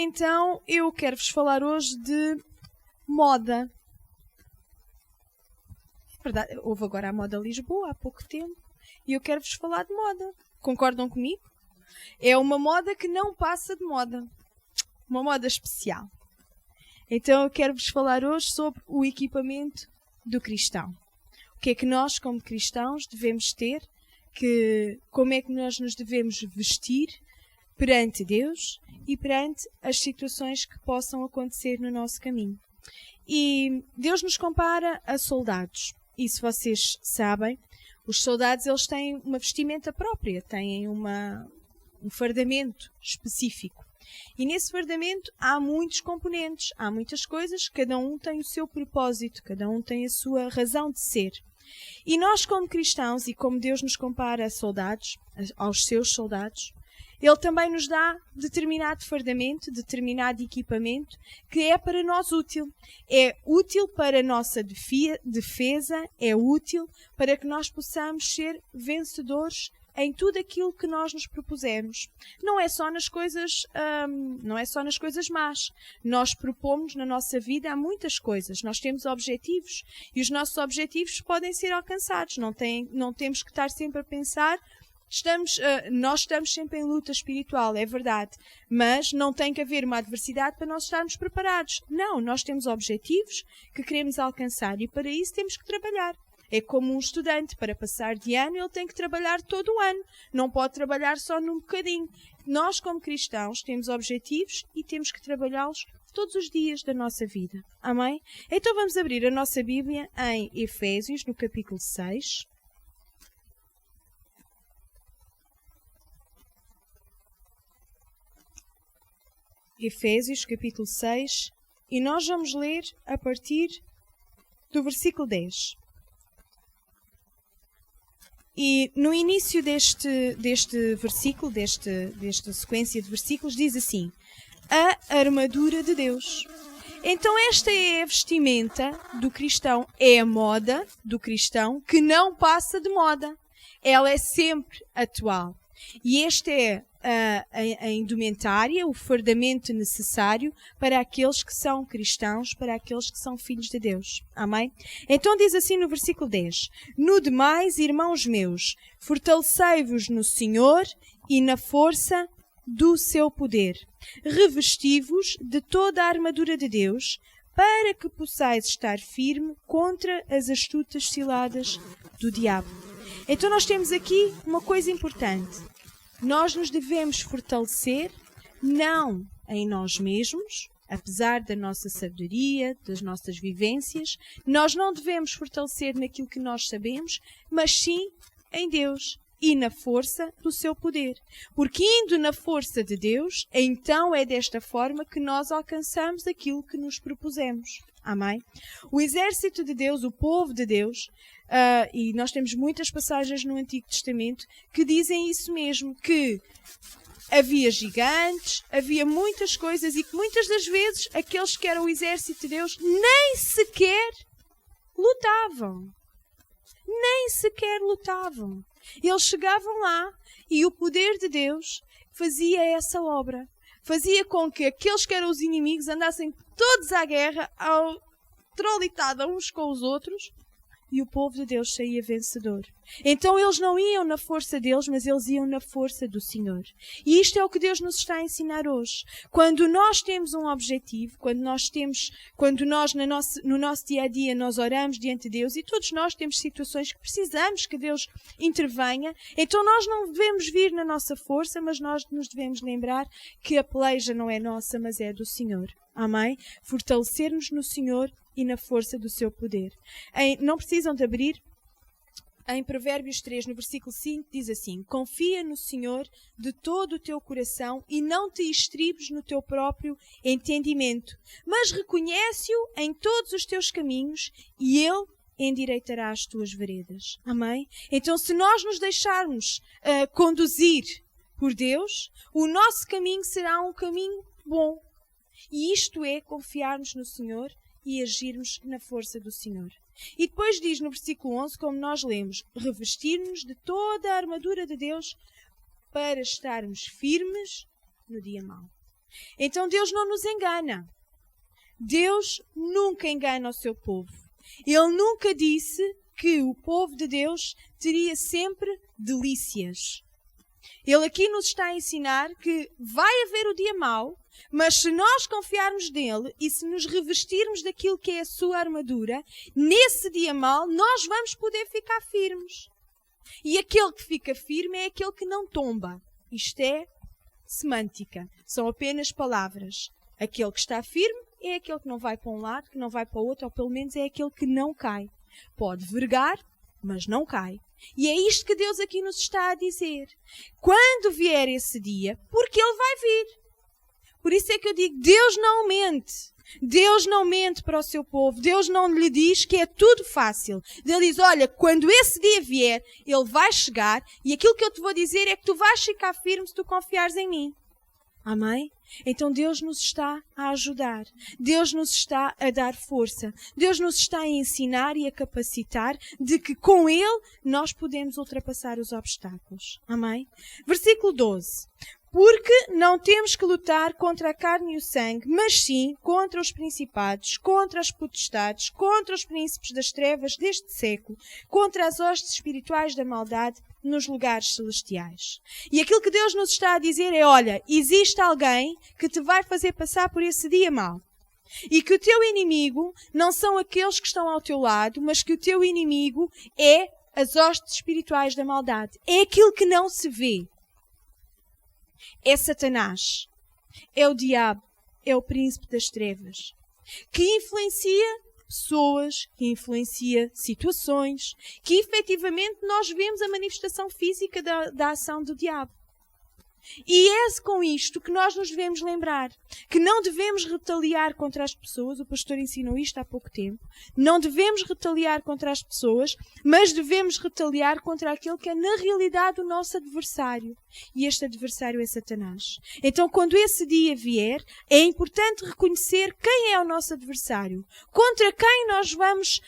então eu quero-vos falar hoje de moda. É verdade, houve agora a Moda Lisboa há pouco tempo e eu quero-vos falar de moda. Concordam comigo? É uma moda que não passa de moda. Uma moda especial. Então eu quero-vos falar hoje sobre o equipamento do cristão. O que é que nós, como cristãos, devemos ter? Como é que nós nos devemos vestir perante Deus e perante as situações que possam acontecer no nosso caminho. E Deus nos compara a soldados. E se vocês sabem, os soldados eles têm uma vestimenta própria, têm um fardamento específico. E nesse fardamento há muitos componentes, há muitas coisas, cada um tem o seu propósito, cada um tem a sua razão de ser. E nós, como cristãos, e como Deus nos compara a soldados, aos seus soldados, Ele também nos dá determinado fardamento, determinado equipamento, que é para nós útil. É útil para a nossa defesa, é útil para que nós possamos ser vencedores em tudo aquilo que nós nos propusermos. Não é só nas coisas más. Nós propomos na nossa vida há muitas coisas. Nós temos objetivos e os nossos objetivos podem ser alcançados. Não temos que estar sempre a pensar. Nós estamos sempre em luta espiritual, é verdade, mas não tem que haver uma adversidade para nós estarmos preparados. Não, nós temos objetivos que queremos alcançar e para isso temos que trabalhar. É como um estudante, para passar de ano, ele tem que trabalhar todo o ano. Não pode trabalhar só num bocadinho. Nós, como cristãos, temos objetivos e temos que trabalhá-los todos os dias da nossa vida. Amém? Então vamos abrir a nossa Bíblia em Efésios, no capítulo 6. Efésios, capítulo 6. E nós vamos ler a partir do versículo 10. E no início deste versículo, desta sequência de versículos, diz assim: a armadura de Deus. Então esta é a vestimenta do cristão, é a moda do cristão que não passa de moda. Ela é sempre atual. E esta é a indumentária, o fardamento necessário para aqueles que são cristãos, para aqueles que são filhos de Deus. Amém? Então diz assim no versículo 10: no demais, irmãos meus, fortalecei-vos no Senhor e na força do seu poder. Revesti-vos de toda a armadura de Deus, para que possais estar firme contra as astutas ciladas do diabo. Então nós temos aqui uma coisa importante. Nós nos devemos fortalecer, não em nós mesmos, apesar da nossa sabedoria, das nossas vivências. Nós não devemos fortalecer naquilo que nós sabemos, mas sim em Deus e na força do seu poder. Porque indo na força de Deus, então é desta forma que nós alcançamos aquilo que nos propusemos. Amém? O exército de Deus, o povo de Deus, e nós temos muitas passagens no Antigo Testamento que dizem isso mesmo, que havia gigantes, havia muitas coisas e que muitas das vezes aqueles que eram o exército de Deus nem sequer lutavam. Nem sequer lutavam. Eles chegavam lá e o poder de Deus fazia essa obra. Fazia com que aqueles que eram os inimigos andassem todos à guerra, ao trolitada uns com os outros, e o povo de Deus saía vencedor. Então eles não iam na força deles, mas eles iam na força do Senhor. E isto é o que Deus nos está a ensinar hoje. Quando nós temos um objetivo, quando nós no nosso dia-a-dia nós oramos diante de Deus, e todos nós temos situações que precisamos que Deus intervenha, então nós não devemos vir na nossa força, mas nós nos devemos lembrar que a peleja não é nossa, mas é do Senhor. Amém? Fortalecer-nos no Senhor e na força do seu poder. Não precisam de abrir. Em Provérbios 3, no versículo 5, diz assim: confia no Senhor de todo o teu coração e não te estribes no teu próprio entendimento, mas reconhece-o em todos os teus caminhos e Ele endireitará as tuas veredas. Amém? Então, se nós nos deixarmos conduzir por Deus, o nosso caminho será um caminho bom. E isto é confiarmos no Senhor e agirmos na força do Senhor. E depois diz no versículo 11, como nós lemos, revestir-nos de toda a armadura de Deus para estarmos firmes no dia mau. Então Deus não nos engana. Deus nunca engana o seu povo. Ele nunca disse que o povo de Deus teria sempre delícias. Ele aqui nos está a ensinar que vai haver o dia mau, mas se nós confiarmos nele e se nos revestirmos daquilo que é a sua armadura, nesse dia mau nós vamos poder ficar firmes. E aquele que fica firme é aquele que não tomba. Isto é semântica. São apenas palavras. Aquele que está firme é aquele que não vai para um lado, que não vai para o outro, ou pelo menos é aquele que não cai. Pode vergar, mas não cai. E é isto que Deus aqui nos está a dizer. Quando vier esse dia, porque Ele vai vir. Por isso é que eu digo, Deus não mente. Deus não mente para o seu povo. Deus não lhe diz que é tudo fácil. Ele diz, olha, quando esse dia vier, Ele vai chegar e aquilo que eu te vou dizer é que tu vais ficar firme se tu confiares em mim. Amém? Então Deus nos está a ajudar. Deus nos está a dar força. Deus nos está a ensinar e a capacitar de que com Ele nós podemos ultrapassar os obstáculos. Amém? Versículo 12. Porque não temos que lutar contra a carne e o sangue, mas sim contra os principados, contra as potestades, contra os príncipes das trevas deste século, contra as hostes espirituais da maldade nos lugares celestiais. E aquilo que Deus nos está a dizer é, olha, existe alguém que te vai fazer passar por esse dia mau. E que o teu inimigo não são aqueles que estão ao teu lado, mas que o teu inimigo é as hostes espirituais da maldade. É aquilo que não se vê. É Satanás, é o diabo, é o príncipe das trevas, que influencia pessoas, que influencia situações, que efetivamente nós vemos a manifestação física da ação do diabo. E é com isto que nós nos devemos lembrar, que não devemos retaliar contra as pessoas, o pastor ensinou isto há pouco tempo, não devemos retaliar contra as pessoas, mas devemos retaliar contra aquele que é na realidade o nosso adversário. E este adversário é Satanás. Então quando esse dia vier, é importante reconhecer quem é o nosso adversário, contra quem nós vamos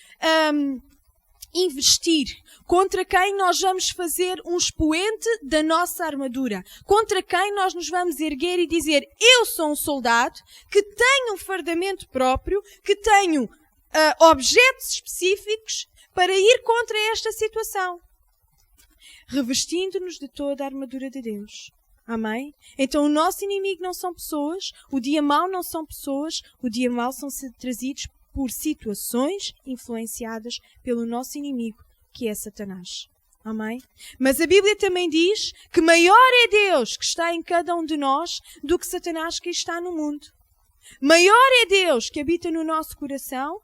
investir, contra quem nós vamos fazer um expoente da nossa armadura, contra quem nós nos vamos erguer e dizer, eu sou um soldado que tenho um fardamento próprio, que tenho objetos específicos para ir contra esta situação, revestindo-nos de toda a armadura de Deus. Amém? Então o nosso inimigo não são pessoas, o dia mau não são pessoas, o dia mau são trazidos por situações influenciadas pelo nosso inimigo, que é Satanás. Amém? Mas a Bíblia também diz que maior é Deus que está em cada um de nós do que Satanás que está no mundo. Maior é Deus que habita no nosso coração,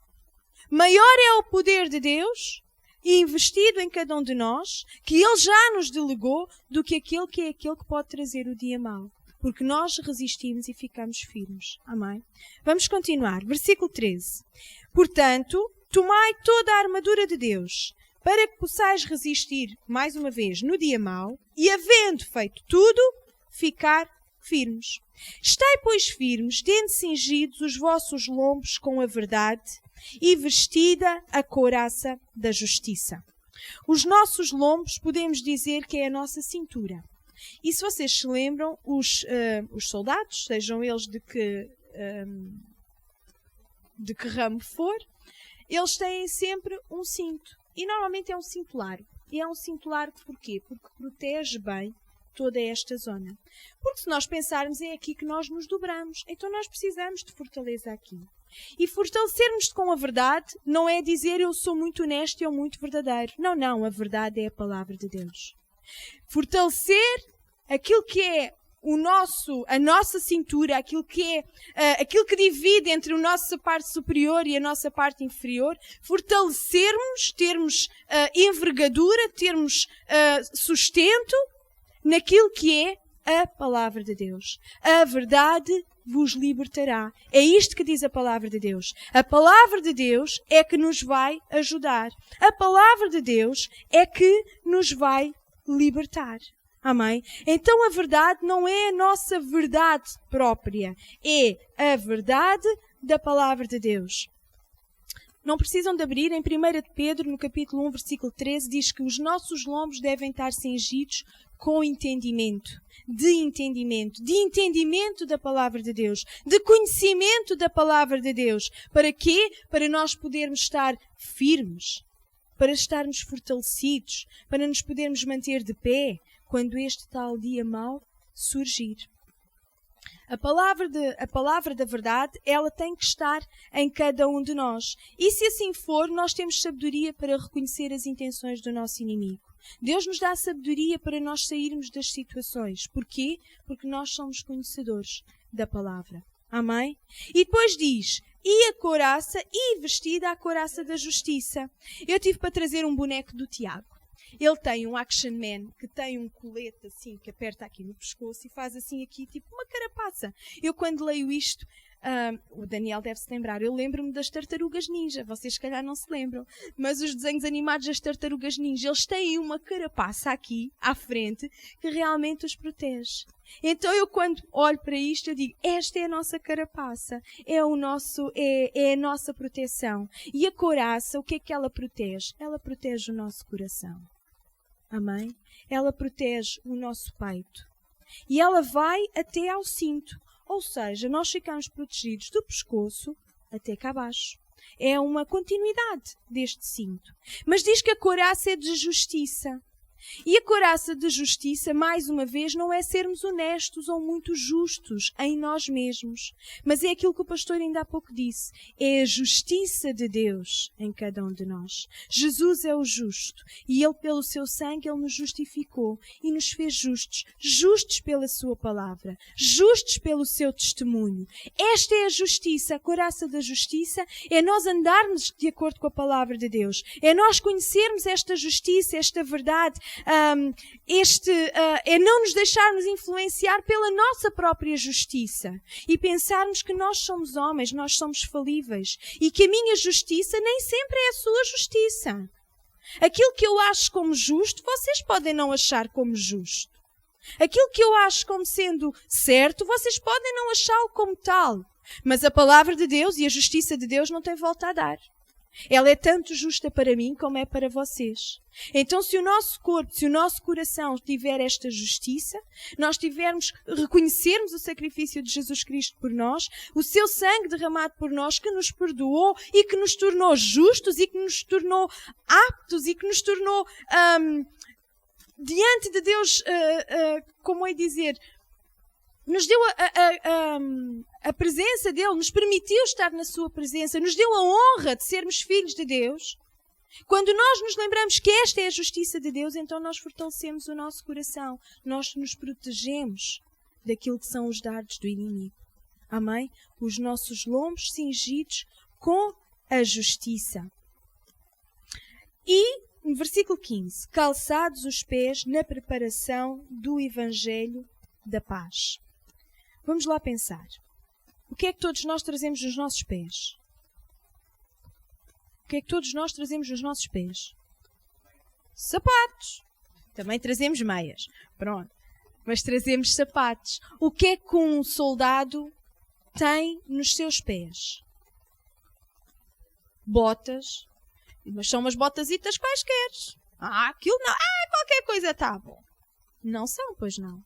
maior é o poder de Deus investido em cada um de nós, que Ele já nos delegou, do que aquele que pode trazer o dia mau. Porque nós resistimos e ficamos firmes. Amém? Vamos continuar. Versículo 13. Portanto, tomai toda a armadura de Deus, para que possais resistir, mais uma vez, no dia mau, e havendo feito tudo, ficar firmes. Estai, pois, firmes, tendo cingidos os vossos lombos com a verdade, e vestida a couraça da justiça. Os nossos lombos, podemos dizer que é a nossa cintura. E se vocês se lembram, os soldados, sejam eles de que ramo for, eles têm sempre um cinto. E normalmente é um cinto largo. E é um cinto largo porquê? Porque protege bem toda esta zona. Porque se nós pensarmos, é aqui que nós nos dobramos. Então nós precisamos de fortaleza aqui. E fortalecermos com a verdade não é dizer eu sou muito honesto e eu muito verdadeiro. Não. A verdade é a palavra de Deus. Fortalecer aquilo que é a nossa cintura, aquilo que divide entre a nossa parte superior e a nossa parte inferior, fortalecermos, termos envergadura, termos sustento naquilo que é a palavra de Deus. A verdade vos libertará. É isto que diz a palavra de Deus. A palavra de Deus é que nos vai ajudar. A palavra de Deus é que nos vai libertar. Amém? Então a verdade não é a nossa verdade própria. É a verdade da palavra de Deus. Não precisam de abrir. Em 1 de Pedro, no capítulo 1, versículo 13, diz que os nossos lombos devem estar cingidos com entendimento, de entendimento da palavra de Deus, de conhecimento da palavra de Deus. Para quê? Para nós podermos estar firmes, para estarmos fortalecidos, para nos podermos manter de pé quando este tal dia mau surgir. A palavra da verdade, ela tem que estar em cada um de nós. E se assim for, nós temos sabedoria para reconhecer as intenções do nosso inimigo. Deus nos dá sabedoria para nós sairmos das situações. Porquê? Porque nós somos conhecedores da palavra. Amém? E depois diz, e a couraça, e vestida a couraça da justiça. Eu tive para trazer um boneco do Tiago. Ele tem um action man que tem um colete assim, que aperta aqui no pescoço e faz assim aqui, tipo uma carapaça. Eu quando leio isto, o Daniel deve se lembrar, eu lembro-me das tartarugas ninja, vocês se calhar não se lembram, mas os desenhos animados das tartarugas ninja, eles têm uma carapaça aqui, à frente, que realmente os protege. Então eu quando olho para isto, eu digo, esta é a nossa carapaça, é a nossa proteção. E a couraça, o que é que ela protege? Ela protege o nosso coração. Amém? Ela protege o nosso peito. E ela vai até ao cinto. Ou seja, nós ficamos protegidos do pescoço até cá abaixo. É uma continuidade deste cinto. Mas diz que a couraça é de justiça. E a couraça de justiça, mais uma vez, não é sermos honestos ou muito justos em nós mesmos. Mas é aquilo que o pastor ainda há pouco disse. É a justiça de Deus em cada um de nós. Jesus é o justo. E Ele, pelo seu sangue, Ele nos justificou. E nos fez justos. Justos pela sua palavra. Justos pelo seu testemunho. Esta é a justiça. A couraça da justiça é nós andarmos de acordo com a palavra de Deus. É nós conhecermos esta justiça, esta verdade. É não nos deixarmos influenciar pela nossa própria justiça e pensarmos que nós somos homens, nós somos falíveis e que a minha justiça nem sempre é a sua justiça. Aquilo que eu acho como justo, vocês podem não achar como justo. Aquilo que eu acho como sendo certo, vocês podem não achá-lo como tal. Mas a palavra de Deus e a justiça de Deus não tem volta a dar. Ela é tanto justa para mim como é para vocês. Então, se o nosso corpo, se o nosso coração tiver esta justiça, nós reconhecermos o sacrifício de Jesus Cristo por nós, o seu sangue derramado por nós, que nos perdoou e que nos tornou justos e que nos tornou aptos e que nos tornou diante de Deus, como é dizer, nos deu a presença dele, nos permitiu estar na sua presença, nos deu a honra de sermos filhos de Deus. Quando nós nos lembramos que esta é a justiça de Deus, então nós fortalecemos o nosso coração. Nós nos protegemos daquilo que são os dardos do inimigo. Amém? Os nossos lombos cingidos com a justiça. E, no versículo 15, calçados os pés na preparação do Evangelho da paz. Vamos lá pensar. O que é que todos nós trazemos nos nossos pés? O que é que todos nós trazemos nos nossos pés? Sapatos. Também trazemos meias. Pronto. Mas trazemos sapatos. O que é que um soldado tem nos seus pés? Botas. Mas são umas botazitas quaisquer. Aquilo não. Qualquer coisa está bom. Não são, pois não.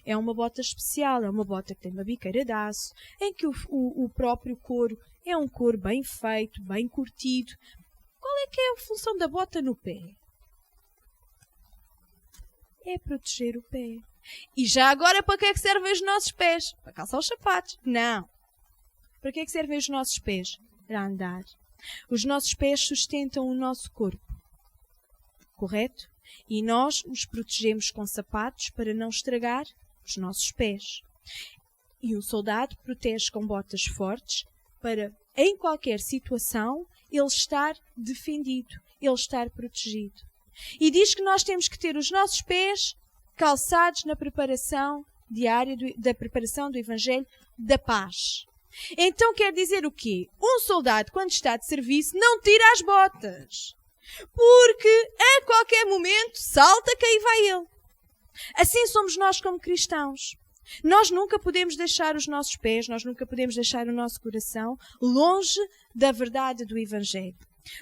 É uma bota especial, é uma bota que tem uma biqueira de aço, em que o próprio couro é um couro bem feito, bem curtido. Qual é que é a função da bota no pé? É proteger o pé. E já agora, para que é que servem os nossos pés? Para calçar os sapatos? Não. Para que é que servem os nossos pés? Para andar. Os nossos pés sustentam o nosso corpo. Correto? E nós os protegemos com sapatos para não estragar os nossos pés. E um soldado protege com botas fortes para, em qualquer situação, ele estar defendido, ele estar protegido. E diz que nós temos que ter os nossos pés calçados na preparação diária da preparação do Evangelho da paz. Então quer dizer o quê? Um soldado, quando está de serviço, não tira as botas. Porque a qualquer momento salta que aí vai ele. Assim somos nós como cristãos. Nós nunca podemos deixar os nossos pés, nós nunca podemos deixar o nosso coração longe da verdade do Evangelho.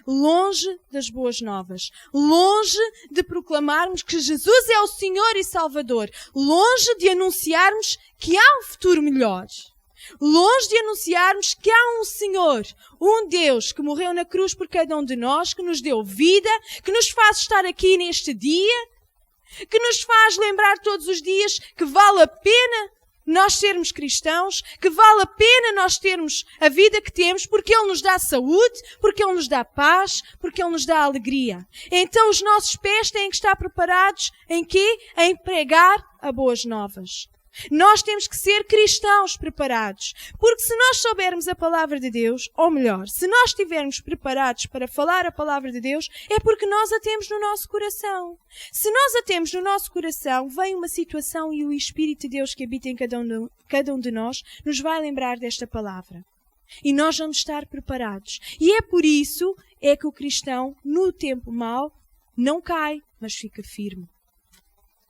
longe das boas novas, longe de proclamarmos que Jesus é o Senhor e Salvador, longe de anunciarmos que há um futuro melhor, longe de anunciarmos que há um Senhor, um Deus que morreu na cruz por cada um de nós, que nos deu vida, que nos faz estar aqui neste dia, que nos faz lembrar todos os dias que vale a pena nós sermos cristãos, que vale a pena nós termos a vida que temos, porque Ele nos dá saúde, porque Ele nos dá paz, porque Ele nos dá alegria. Então os nossos pés têm que estar preparados em quê? Em pregar a boas novas. Nós temos que ser cristãos preparados, porque se nós soubermos a palavra de Deus, ou melhor, se nós estivermos preparados para falar a palavra de Deus, é porque nós a temos no nosso coração. Se nós a temos no nosso coração, vem uma situação e o Espírito de Deus que habita em cada um de nós nos vai lembrar desta palavra. E nós vamos estar preparados. E é por isso é que o cristão, no tempo mau, não cai, mas fica firme.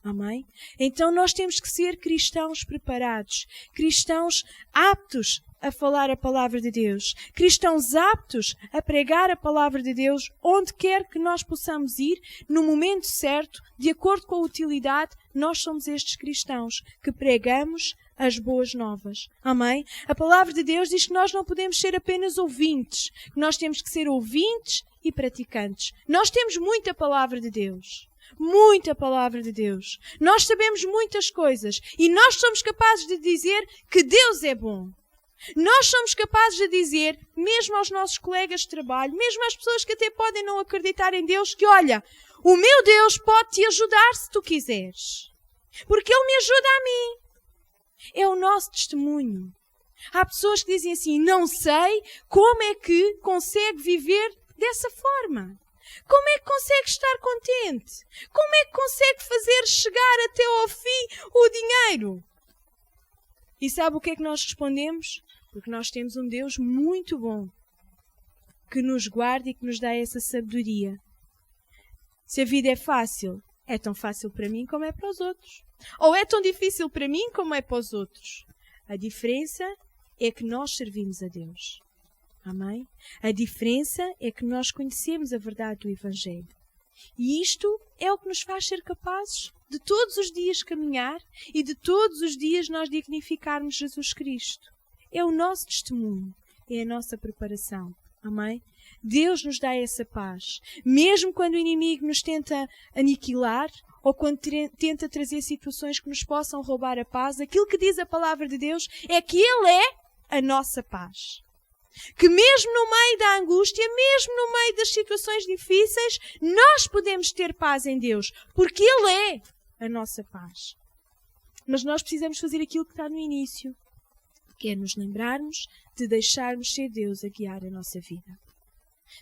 Amém? Então nós temos que ser cristãos preparados, cristãos aptos a falar a palavra de Deus, cristãos aptos a pregar a palavra de Deus onde quer que nós possamos ir, no momento certo, de acordo com a utilidade, nós somos estes cristãos que pregamos as boas novas. Amém? A palavra de Deus diz que nós não podemos ser apenas ouvintes, que nós temos que ser ouvintes e praticantes. Nós temos muita palavra de Deus. Muita palavra de Deus. Nós sabemos muitas coisas e nós somos capazes de dizer que Deus é bom. Nós somos capazes de dizer, mesmo aos nossos colegas de trabalho, mesmo às pessoas que até podem não acreditar em Deus, que olha, o meu Deus pode te ajudar se tu quiseres. Porque Ele me ajuda a mim. É o nosso testemunho. Há pessoas que dizem assim, não sei como é que consegue viver dessa forma. Como é que consegue estar contente? Como é que consegue fazer chegar até ao fim o dinheiro? E sabe o que é que nós respondemos? Porque nós temos um Deus muito bom, que nos guarda e que nos dá essa sabedoria. Se a vida é fácil, é tão fácil para mim como é para os outros. Ou é tão difícil para mim como é para os outros. A diferença é que nós servimos a Deus. Amém? A diferença é que nós conhecemos a verdade do Evangelho. E isto é o que nos faz ser capazes de todos os dias caminhar e de todos os dias nós dignificarmos Jesus Cristo. É o nosso testemunho, é a nossa preparação. Amém? Deus nos dá essa paz. Mesmo quando o inimigo nos tenta aniquilar ou quando tenta trazer situações que nos possam roubar a paz, aquilo que diz a palavra de Deus é que Ele é a nossa paz. Que mesmo no meio da angústia, mesmo no meio das situações difíceis, nós podemos ter paz em Deus, porque Ele é a nossa paz. Mas nós precisamos fazer aquilo que está no início, que é nos lembrarmos de deixarmos ser Deus a guiar a nossa vida.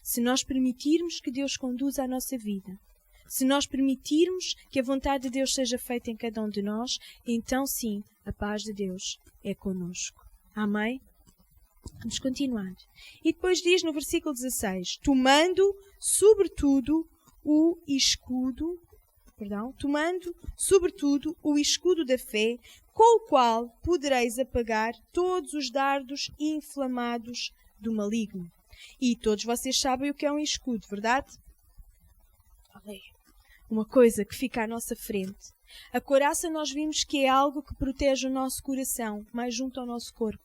Se nós permitirmos que Deus conduza a nossa vida, se nós permitirmos que a vontade de Deus seja feita em cada um de nós, então sim, a paz de Deus é conosco. Amém? Vamos continuar. E depois diz no versículo 16, tomando sobretudo o escudo da fé, com o qual podereis apagar todos os dardos inflamados do maligno. E todos vocês sabem o que é um escudo, verdade? Uma coisa que fica à nossa frente. A couraça nós vimos que é algo que protege o nosso coração, mais junto ao nosso corpo.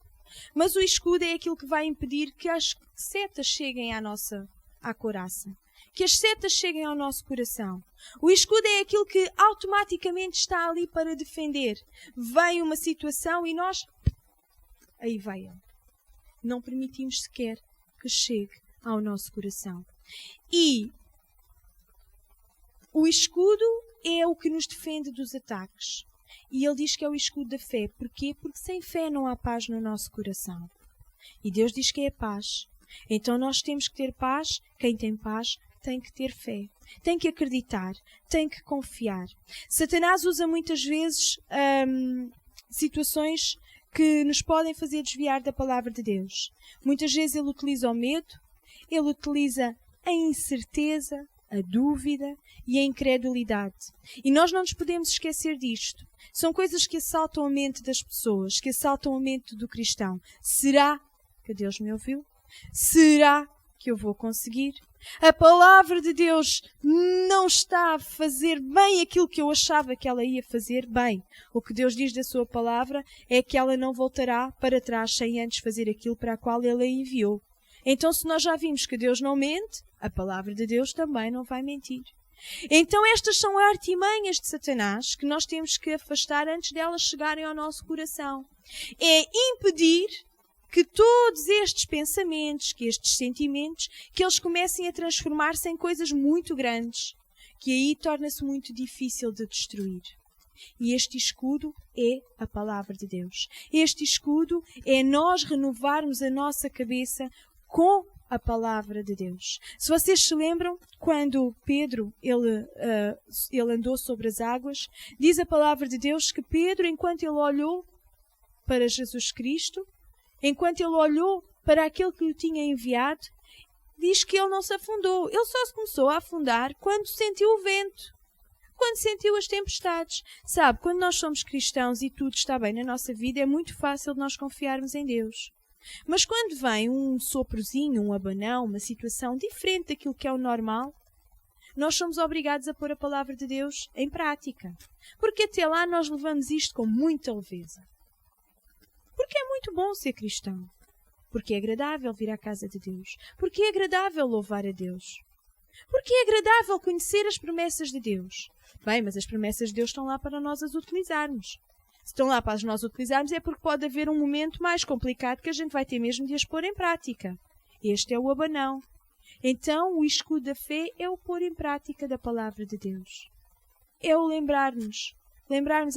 Mas o escudo é aquilo que vai impedir que as setas cheguem à couraça. Que as setas cheguem ao nosso coração. O escudo é aquilo que automaticamente está ali para defender. Vem uma situação e nós... Aí vai ele. Não permitimos sequer que chegue ao nosso coração. E o escudo é o que nos defende dos ataques. E ele diz que é o escudo da fé. Porquê? Porque sem fé não há paz no nosso coração. E Deus diz que é paz. Então nós temos que ter paz. Quem tem paz tem que ter fé. Tem que acreditar. Tem que confiar. Satanás usa muitas vezes situações que nos podem fazer desviar da palavra de Deus. Muitas vezes ele utiliza o medo. Ele utiliza a incerteza, a dúvida e a incredulidade. E nós não nos podemos esquecer disto. São coisas que assaltam a mente das pessoas, que assaltam a mente do cristão. Será que Deus me ouviu? Será que eu vou conseguir. A palavra de Deus não está a fazer bem aquilo que eu achava que ela ia fazer bem. O que Deus diz da sua palavra é que ela não voltará para trás sem antes fazer aquilo para a qual Ele a enviou. Então, se nós já vimos que Deus não mente, a palavra de Deus também não vai mentir. Então estas são artimanhas de Satanás que nós temos que afastar antes delas chegarem ao nosso coração. É impedir que todos estes pensamentos, que estes sentimentos, que eles comecem a transformar-se em coisas muito grandes, que aí torna-se muito difícil de destruir. E este escudo é a palavra de Deus. Este escudo é nós renovarmos a nossa cabeça com a palavra de Deus. Se vocês se lembram, quando Pedro ele andou sobre as águas, diz a palavra de Deus que Pedro, enquanto ele olhou para Jesus Cristo, enquanto ele olhou para aquele que o tinha enviado, diz que ele não se afundou. Ele só se começou a afundar quando sentiu o vento, quando sentiu as tempestades. Sabe, quando nós somos cristãos e tudo está bem na nossa vida, é muito fácil de nós confiarmos em Deus. Mas quando vem um soprozinho, um abanão, uma situação diferente daquilo que é o normal, nós somos obrigados a pôr a palavra de Deus em prática. Porque até lá nós levamos isto com muita leveza. Porque é muito bom ser cristão. Porque é agradável vir à casa de Deus. Porque é agradável louvar a Deus. Porque é agradável conhecer as promessas de Deus. Bem, mas as promessas de Deus estão lá para nós as utilizarmos. Se estão lá para nós utilizarmos é porque pode haver um momento mais complicado que a gente vai ter mesmo de as pôr em prática. Este é o abanão. Então, o escudo da fé é o pôr em prática da palavra de Deus. É o lembrarmos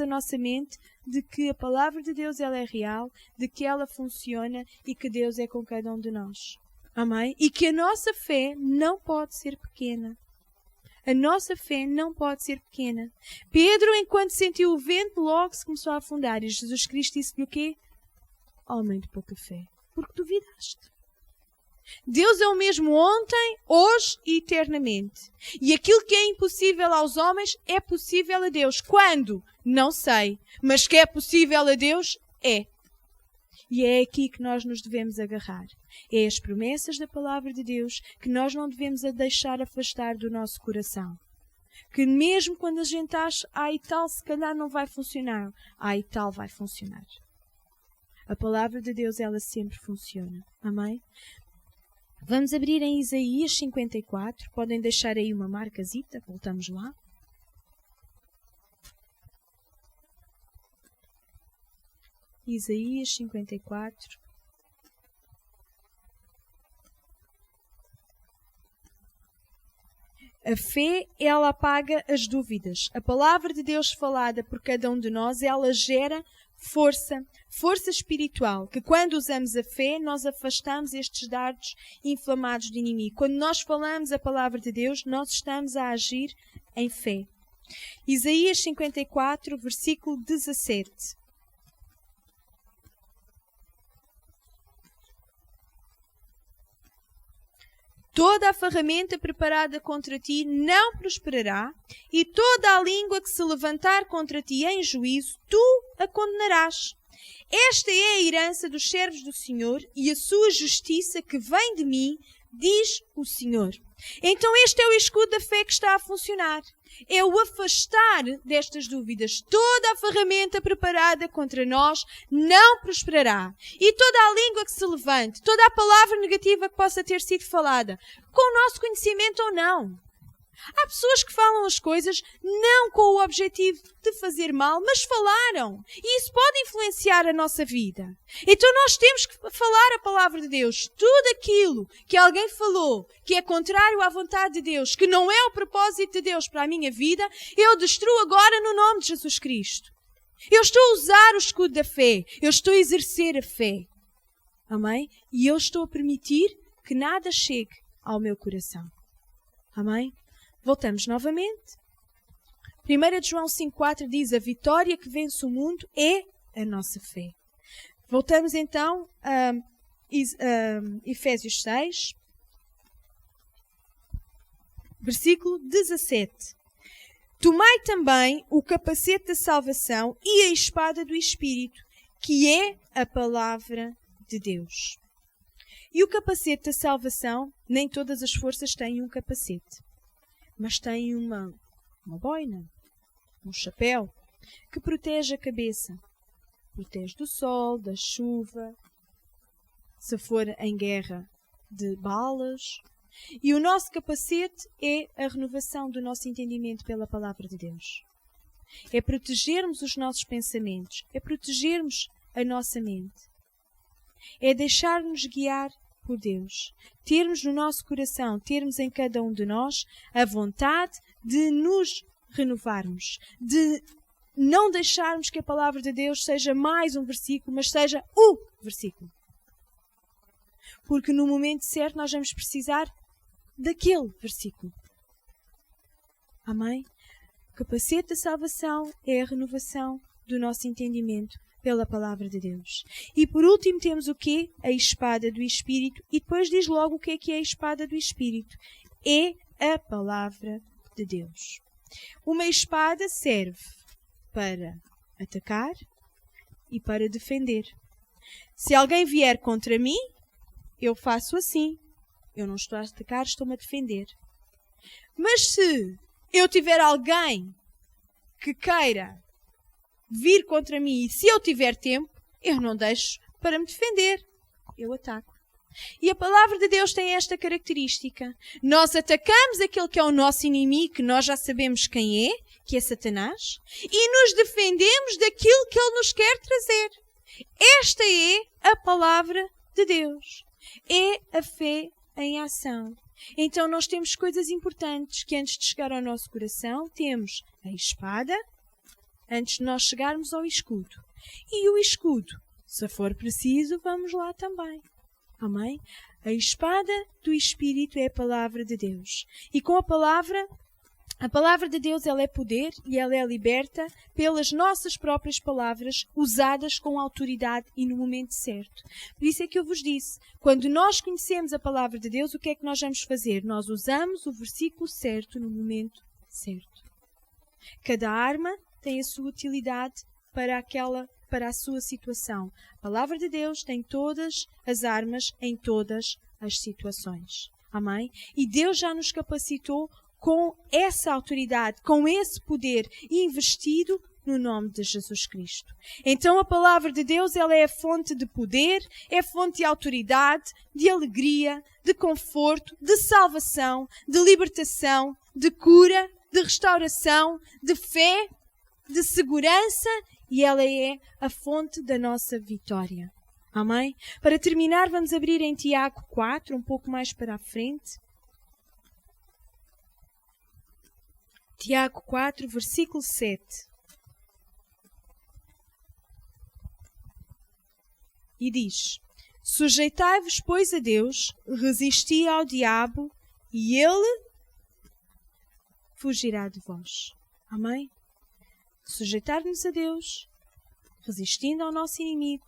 a nossa mente de que a palavra de Deus ela é real, de que ela funciona e que Deus é com cada um de nós. Amém? E que a nossa fé não pode ser pequena. A nossa fé não pode ser pequena. Pedro, enquanto sentiu o vento, logo se começou a afundar. E Jesus Cristo disse-lhe o quê? Homem de pouca fé, porque duvidaste. Deus é o mesmo ontem, hoje e eternamente. E aquilo que é impossível aos homens é possível a Deus. Quando? Não sei. Mas que é possível a Deus, é. E é aqui que nós nos devemos agarrar. É as promessas da palavra de Deus que nós não devemos a deixar afastar do nosso coração. Que mesmo quando a gente acha, e tal, se calhar não vai funcionar, e tal vai funcionar. A palavra de Deus, ela sempre funciona. Amém? Vamos abrir em Isaías 54. Podem deixar aí uma marcazita. Voltamos lá. Isaías 54. A fé, ela apaga as dúvidas. A palavra de Deus falada por cada um de nós, ela gera força espiritual, que quando usamos a fé, nós afastamos estes dardos inflamados do inimigo. Quando nós falamos a palavra de Deus, nós estamos a agir em fé. Isaías 54, versículo 17. Toda a ferramenta preparada contra ti não prosperará, e toda a língua que se levantar contra ti em juízo, tu a condenarás. Esta é a herança dos servos do Senhor, e a sua justiça que vem de mim, diz o Senhor. Então este é o escudo da fé que está a funcionar. É o afastar destas dúvidas. Toda a ferramenta preparada contra nós não prosperará. E toda a língua que se levante, toda a palavra negativa que possa ter sido falada, com o nosso conhecimento ou não. Há pessoas que falam as coisas não com o objetivo de fazer mal, mas falaram. E isso pode influenciar a nossa vida. Então nós temos que falar a palavra de Deus. Tudo aquilo que alguém falou que é contrário à vontade de Deus, que não é o propósito de Deus para a minha vida, eu destruo agora no nome de Jesus Cristo. Eu estou a usar o escudo da fé. Eu estou a exercer a fé. Amém? E eu estou a permitir que nada chegue ao meu coração. Amém? Voltamos novamente. 1 João 5,4 diz: a vitória que vence o mundo é a nossa fé. Voltamos então a Efésios 6, versículo 17. Tomai também o capacete da salvação e a espada do Espírito, que é a palavra de Deus. E o capacete da salvação, nem todas as forças têm um capacete, mas têm uma boina, um chapéu, que protege a cabeça. Protege do sol, da chuva, se for em guerra, de balas. E o nosso capacete é a renovação do nosso entendimento pela palavra de Deus. É protegermos os nossos pensamentos, é protegermos a nossa mente. É deixar-nos guiar por Deus. Termos no nosso coração, termos em cada um de nós a vontade de nos renovarmos, de não deixarmos que a palavra de Deus seja mais um versículo, mas seja o versículo. Porque no momento certo nós vamos precisar daquele versículo. Amém? O capacete da salvação é a renovação do nosso entendimento pela palavra de Deus. E por último temos o quê? A espada do Espírito. E depois diz logo o que é a espada do Espírito. É a palavra de Deus. Uma espada serve para atacar e para defender. Se alguém vier contra mim, eu faço assim. Eu não estou a atacar, estou-me a defender. Mas se eu tiver alguém que queira vir contra mim e se eu tiver tempo, eu não deixo para me defender. Eu ataco. E a palavra de Deus tem esta característica. Nós atacamos aquele que é o nosso inimigo, que nós já sabemos quem é, que é Satanás, e nos defendemos daquilo que ele nos quer trazer. Esta é a palavra de Deus. É a fé em ação. Então nós temos coisas importantes que antes de chegar ao nosso coração, temos a espada, antes de nós chegarmos ao escudo. E o escudo, se for preciso, vamos lá também. Amém? A espada do Espírito é a palavra de Deus. E com a palavra de Deus ela é poder e ela é liberta pelas nossas próprias palavras, usadas com autoridade e no momento certo. Por isso é que eu vos disse, quando nós conhecemos a palavra de Deus, o que é que nós vamos fazer? Nós usamos o versículo certo no momento certo. Cada arma tem a sua utilidade para a sua situação. A palavra de Deus tem todas as armas em todas as situações. Amém? E Deus já nos capacitou com essa autoridade, com esse poder investido no nome de Jesus Cristo. Então a palavra de Deus ela é a fonte de poder, é a fonte de autoridade, de alegria, de conforto, de salvação, de libertação, de cura, de restauração, de fé, de segurança, e ela é a fonte da nossa vitória. Amém? Para terminar, vamos abrir em Tiago 4, um pouco mais para a frente. Tiago 4, versículo 7. E diz: Sujeitai-vos, pois, a Deus, resisti ao diabo, e ele fugirá de vós. Amém? Sujeitar-nos a Deus, resistindo ao nosso inimigo,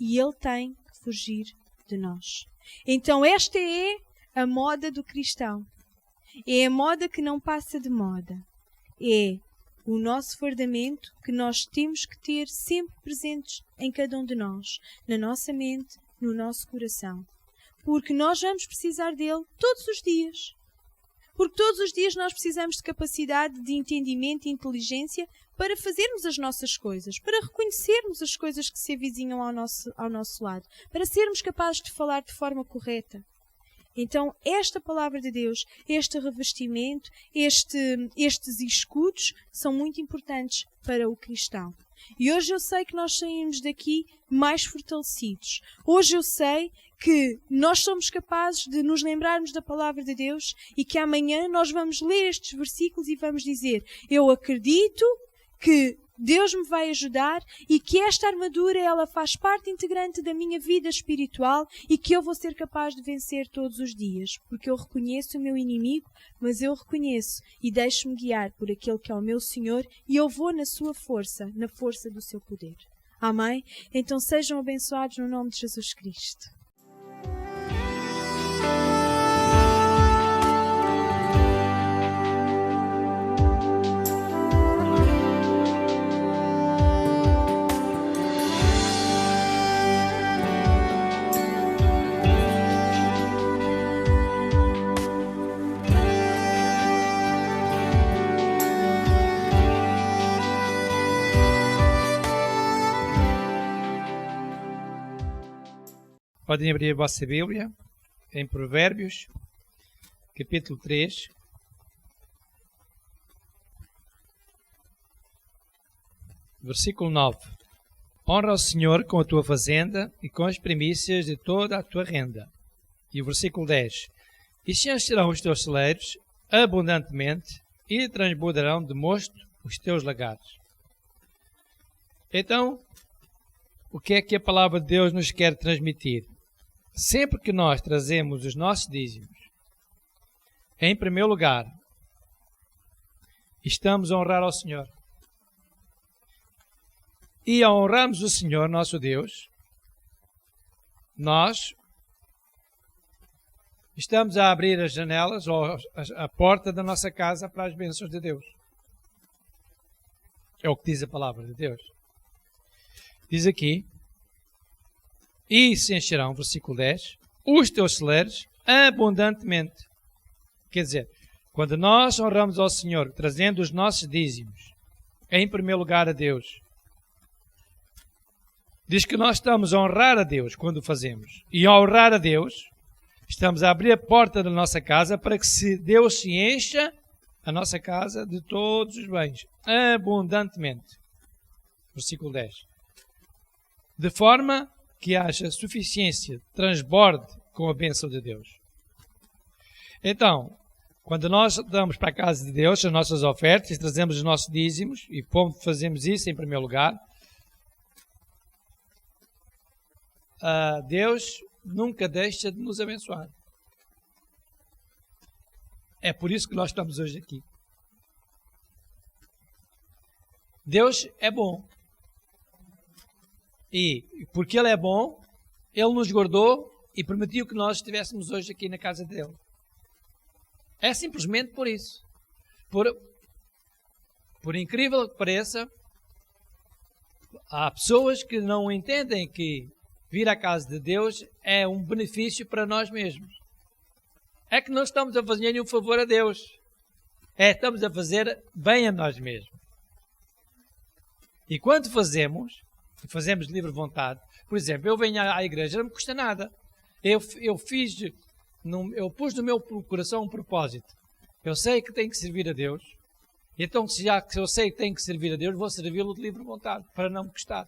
e ele tem que fugir de nós. Então esta é a moda do cristão. É a moda que não passa de moda. É o nosso fardamento que nós temos que ter sempre presentes em cada um de nós, na nossa mente, no nosso coração. Porque nós vamos precisar dele todos os dias. Porque todos os dias nós precisamos de capacidade de entendimento e inteligência para fazermos as nossas coisas, para reconhecermos as coisas que se avizinham ao nosso lado, para sermos capazes de falar de forma correta. Então, esta palavra de Deus, este revestimento, estes escudos são muito importantes para o cristão. E hoje eu sei que nós saímos daqui mais fortalecidos. Hoje eu sei que nós somos capazes de nos lembrarmos da palavra de Deus e que amanhã nós vamos ler estes versículos e vamos dizer: eu acredito que Deus me vai ajudar e que esta armadura ela faz parte integrante da minha vida espiritual e que eu vou ser capaz de vencer todos os dias, porque eu reconheço o meu inimigo, mas eu reconheço e deixo-me guiar por aquele que é o meu Senhor e eu vou na sua força, na força do seu poder. Amém? Então sejam abençoados no nome de Jesus Cristo. Podem abrir a vossa Bíblia em Provérbios, capítulo 3. Versículo 9. Honra o Senhor com a tua fazenda e com as primícias de toda a tua renda. E o versículo 10. E se encherão os teus celeiros abundantemente e transbordarão de mosto os teus lagares. Então, o que é que a palavra de Deus nos quer transmitir? Sempre que nós trazemos os nossos dízimos, em primeiro lugar, estamos a honrar ao Senhor. E ao honrarmos o Senhor, nosso Deus, nós estamos a abrir as janelas ou a porta da nossa casa para as bênçãos de Deus. É o que diz a palavra de Deus. Diz aqui, e se encherão, versículo 10, os teus celeiros abundantemente. Quer dizer, quando nós honramos ao Senhor, trazendo os nossos dízimos, em primeiro lugar a Deus, diz que nós estamos a honrar a Deus quando o fazemos. E ao honrar a Deus, estamos a abrir a porta da nossa casa para que Deus se encha a nossa casa de todos os bens, abundantemente. Versículo 10. De forma que haja suficiência, transborde com a bênção de Deus. Então, quando nós damos para a casa de Deus as nossas ofertas e trazemos os nossos dízimos, e como fazemos isso em primeiro lugar, Deus nunca deixa de nos abençoar. É por isso que nós estamos hoje aqui. Deus é bom. E porque Ele é bom, Ele nos guardou e permitiu que nós estivéssemos hoje aqui na casa dEle. É simplesmente por isso. Por incrível que pareça, há pessoas que não entendem que vir à casa de Deus é um benefício para nós mesmos. É que não estamos a fazer nenhum favor a Deus. Estamos a fazer bem a nós mesmos. E quando fazemos de livre vontade, por exemplo, eu venho à igreja, não me custa nada. Eu pus no meu coração um propósito. Eu sei que tenho que servir a Deus. Então, já que eu sei que tenho que servir a Deus, vou servi-lo de livre vontade, para não me custar.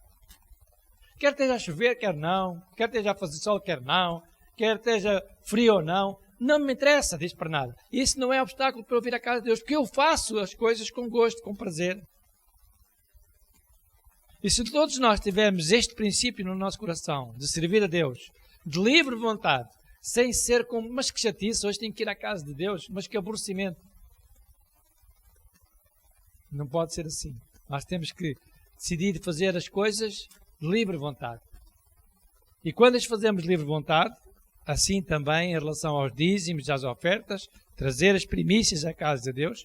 Quer esteja a chover, quer não. Quer esteja a fazer sol, quer não. Quer esteja frio ou não. Não me interessa, diz para nada. Isso não é obstáculo para eu vir à casa de Deus, porque eu faço as coisas com gosto, com prazer. E se todos nós tivermos este princípio no nosso coração, de servir a Deus, de livre vontade, sem ser como, mas que chatice, hoje tenho que ir à casa de Deus, mas que aborrecimento. Não pode ser assim. Nós temos que decidir fazer as coisas de livre vontade. E quando as fazemos de livre vontade, assim também em relação aos dízimos, às ofertas, trazer as primícias à casa de Deus,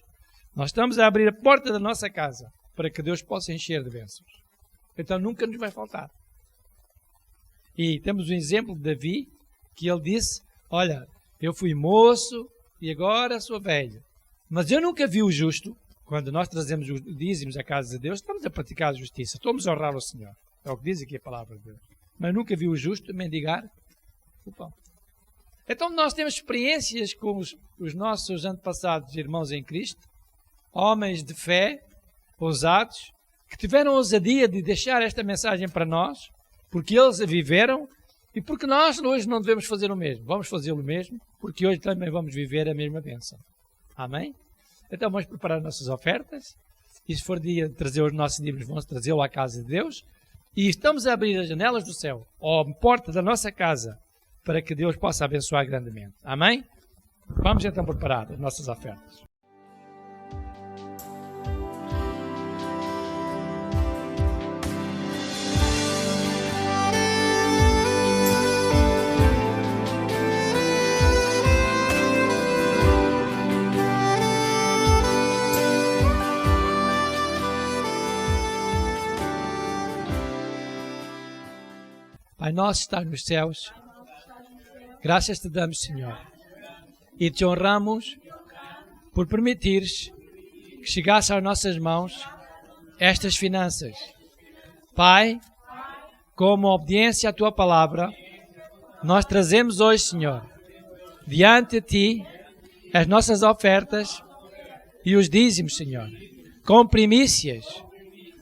nós estamos a abrir a porta da nossa casa para que Deus possa encher de bênçãos. Então nunca nos vai faltar. E temos um exemplo de Davi, que ele disse, olha, eu fui moço e agora sou velho. Mas eu nunca vi o justo, quando nós trazemos os dízimos à casa de Deus, estamos a praticar a justiça, estamos a honrar o Senhor. É o que diz aqui a palavra de Deus. Mas nunca vi o justo mendigar o pão. Então nós temos experiências com os nossos antepassados irmãos em Cristo, homens de fé, ousados, que tiveram a ousadia de deixar esta mensagem para nós, porque eles a viveram e porque nós hoje não devemos fazer o mesmo. Vamos fazê-lo mesmo, porque hoje também vamos viver a mesma bênção. Amém? Então vamos preparar nossas ofertas e se for dia de trazer os nossos livros, vamos trazê-lo à casa de Deus e estamos a abrir as janelas do céu, ou a porta da nossa casa, para que Deus possa abençoar grandemente. Amém? Vamos então preparar as nossas ofertas. Pai nosso que estás nos céus, graças te damos, Senhor, e te honramos por permitires que chegasse às nossas mãos estas finanças. Pai, como obediência à tua palavra, nós trazemos hoje, Senhor, diante de Ti, as nossas ofertas e os dízimos, Senhor, com primícias.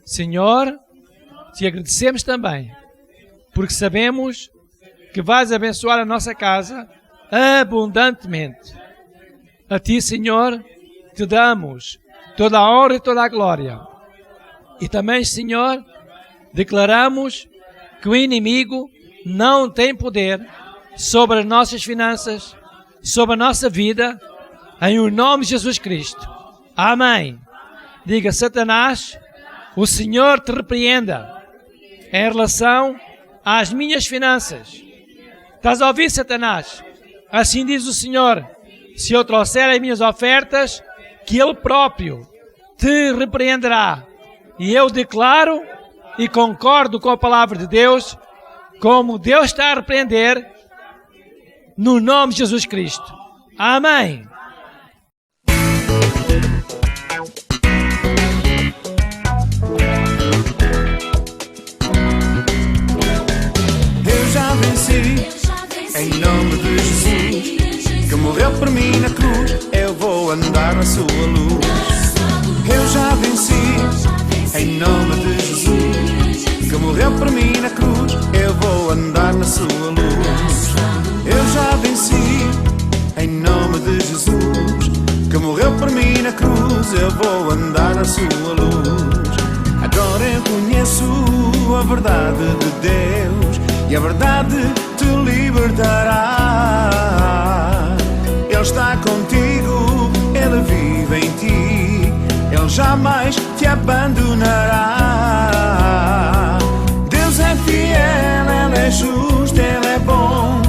Senhor, Te agradecemos também, porque sabemos que vais abençoar a nossa casa abundantemente. A Ti, Senhor, Te damos toda a honra e toda a glória. E também, Senhor, declaramos que o inimigo não tem poder sobre as nossas finanças, sobre a nossa vida, em o nome de Jesus Cristo. Amém. Diga, Satanás, o Senhor te repreenda em relação às minhas finanças. Estás a ouvir, Satanás? Assim diz o Senhor, se eu trouxer as minhas ofertas, que Ele próprio te repreenderá. E eu declaro e concordo com a palavra de Deus, como Deus está a repreender, no nome de Jesus Cristo. Amém. Eu já venci, em nome de Jesus, que morreu por mim na cruz, eu vou andar na sua luz. Eu já venci, em nome de Jesus, que morreu por mim na cruz, eu vou andar na sua luz. Eu já venci, em nome de Jesus, que morreu por mim na cruz, eu vou andar na sua luz. Agora eu conheço a verdade de Deus, e a verdade te libertará. Ele está contigo, Ele vive em ti, Ele jamais te abandonará. Deus é fiel, Ele é justo, Ele é bom,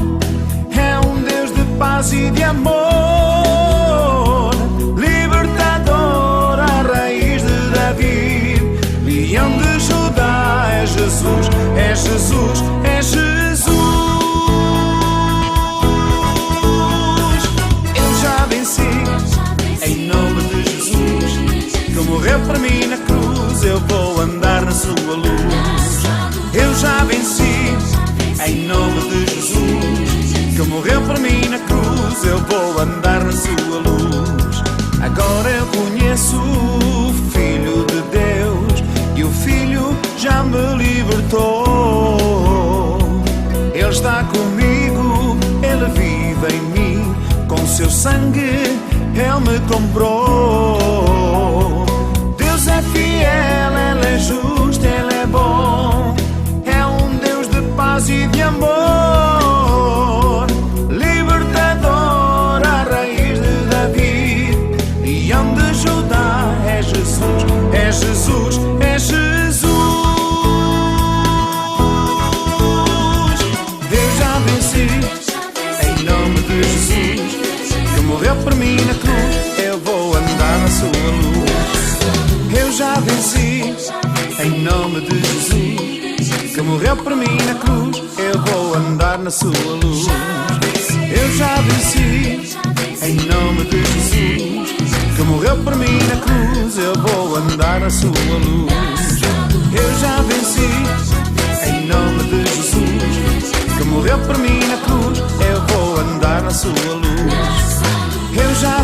é um Deus de paz e de amor, libertador à raiz de Davi, leão de Judá. É Jesus, é Jesus, é Jesus. Eu já venci, em nome de Jesus, que morreu para mim na cruz, eu vou andar na sua luz. Eu já venci, em nome de Jesus, que morreu para mim na cruz, eu vou andar na sua luz. Agora eu conheço o Filho de Deus, e o Filho já me libertou. Ele está comigo, Ele vive em mim, com seu sangue Ele me comprou. Deus é fiel, Ele é justo, Ele é bom, é um Deus de paz e de amor, libertador à raiz de Davi, leão de Judá. É Jesus, é Jesus, é Jesus. Deus já venci, em nome de Jesus, que morreu por mim na cruz, eu vou andar na sua luz. Eu já venci, em nome de Jesus, que morreu por mim na cruz, eu vou andar na sua luz. Eu já venci, em nome de Jesus, que morreu por mim na cruz, eu vou andar na sua luz. Eu já venci, em nome de Jesus, que morreu por mim na cruz, eu vou andar na sua luz. Eu já